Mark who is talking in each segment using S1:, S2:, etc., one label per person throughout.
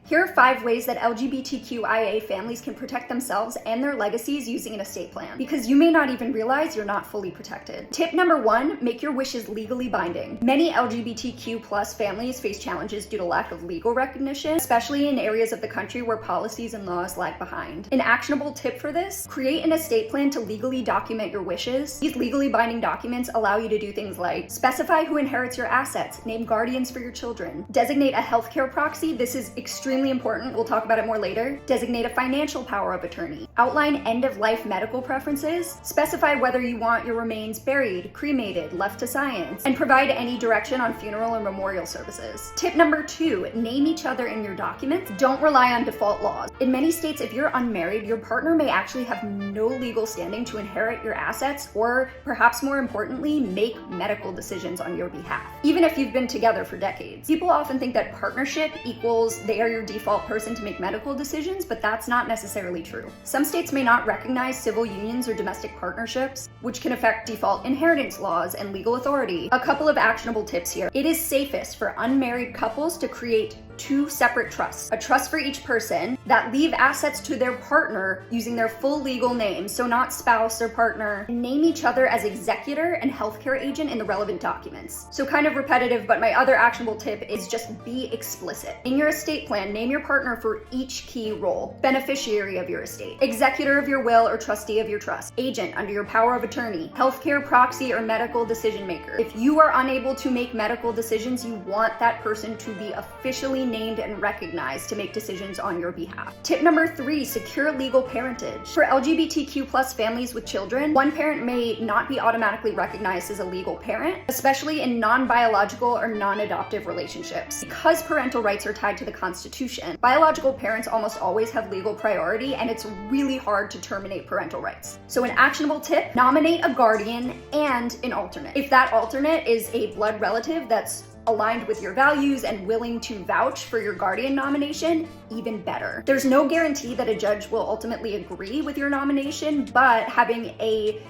S1: Here are 5 ways that LGBTQIA families can protect themselves and their legacies using an estate plan, because you may not even realize you're not fully protected. Tip number 1, make your wishes legally binding. Many LGBTQ+ families face challenges due to lack of legal recognition, especially in areas of the country where policies and laws lag behind. An actionable tip for this: create an estate plan to legally document your wishes. These legally binding documents allow you to do things like specify who inherits your assets, name guardians for your children, designate a healthcare proxy. This is extremely important. We'll talk about it more later. Designate a financial power of attorney. Outline end-of-life medical preferences. Specify whether you want your remains buried, cremated, left to science, and provide any direction on funeral and memorial services. Tip number 2, name each other in your documents. Don't rely on default laws. In many states, if you're unmarried, your partner may actually have no legal standing to inherit your assets, or perhaps more importantly, make medical decisions on your behalf, even if you've been together for decades. People often think that partnership equals they are your default person to make medical decisions, but that's not necessarily true. Some states may not recognize civil unions or domestic partnerships, which can affect default inheritance laws and legal authority. A couple of actionable tips here. It is safest for unmarried couples to create 2 separate trusts, a trust for each person that leave assets to their partner using their full legal name, so not spouse or partner. Name each other as executor and healthcare agent in the relevant documents. So kind of repetitive, but my other actionable tip is just be explicit. In your estate plan, name your partner for each key role: beneficiary of your estate, executor of your will or trustee of your trust, agent under your power of attorney, healthcare proxy or medical decision maker. If you are unable to make medical decisions, you want that person to be officially named and recognized to make decisions on your behalf. Tip number 3, secure legal parentage. For LGBTQ+ families with children, one parent may not be automatically recognized as a legal parent, especially in non-biological or non-adoptive relationships. Because parental rights are tied to the Constitution, biological parents almost always have legal priority, and it's really hard to terminate parental rights. So an actionable tip: nominate a guardian and an alternate. If that alternate is a blood relative that's aligned with your values and willing to vouch for your guardian nomination, even better. There's no guarantee that a judge will ultimately agree with your nomination, but having a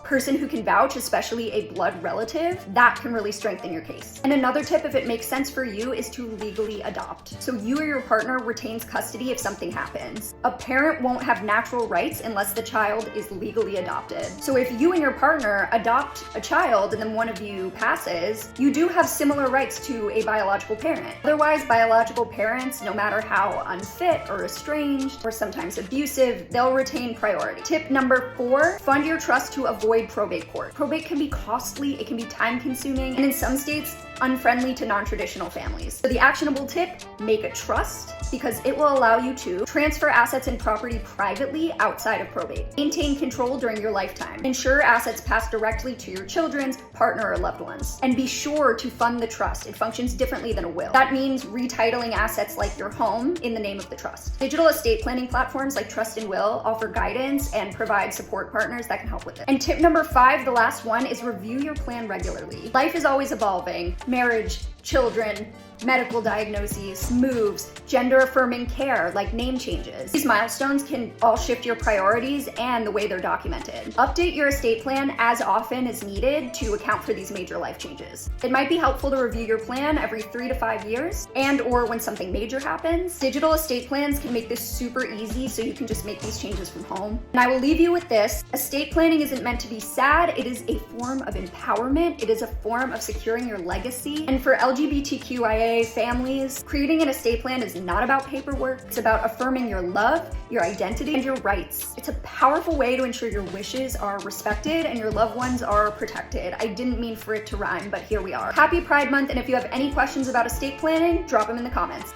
S1: person who can vouch, especially a blood relative, that can really strengthen your case. And another tip, if it makes sense for you, is to legally adopt. So you or your partner retains custody if something happens. A parent won't have natural rights unless the child is legally adopted. So if you and your partner adopt a child and then one of you passes, you do have similar rights to a biological parent. Otherwise, biological parents, no matter how unfit or estranged or sometimes abusive, they'll retain priority. Tip number 4, fund your trust to avoid probate court. Probate can be costly, it can be time consuming, and in some states, unfriendly to non-traditional families. So the actionable tip: make a trust, because it will allow you to transfer assets and property privately outside of probate. Maintain control during your lifetime. Ensure assets pass directly to your children's partner or loved ones. And be sure to fund the trust. It functions differently than a will. That means retitling assets like your home in the name of the trust. Digital estate planning platforms like Trust and Will offer guidance and provide support partners that can help with it. And tip number 5, the last one, is review your plan regularly. Life is always evolving. Marriage, children, medical diagnoses, moves, gender-affirming care like name changes. These milestones can all shift your priorities and the way they're documented. Update your estate plan as often as needed to account for these major life changes. It might be helpful to review your plan every 3 to 5 years, and or when something major happens. Digital estate plans can make this super easy, so you can just make these changes from home. And I will leave you with this: estate planning isn't meant to be sad. It is a form of empowerment. It is a form of securing your legacy. And for LGBTQIA families, creating an estate plan is not about paperwork. It's about affirming your love, your identity, and your rights. It's a powerful way to ensure your wishes are respected and your loved ones are protected. I didn't mean for it to rhyme, but here we are. Happy Pride Month, and if you have any questions about estate planning, drop them in the comments.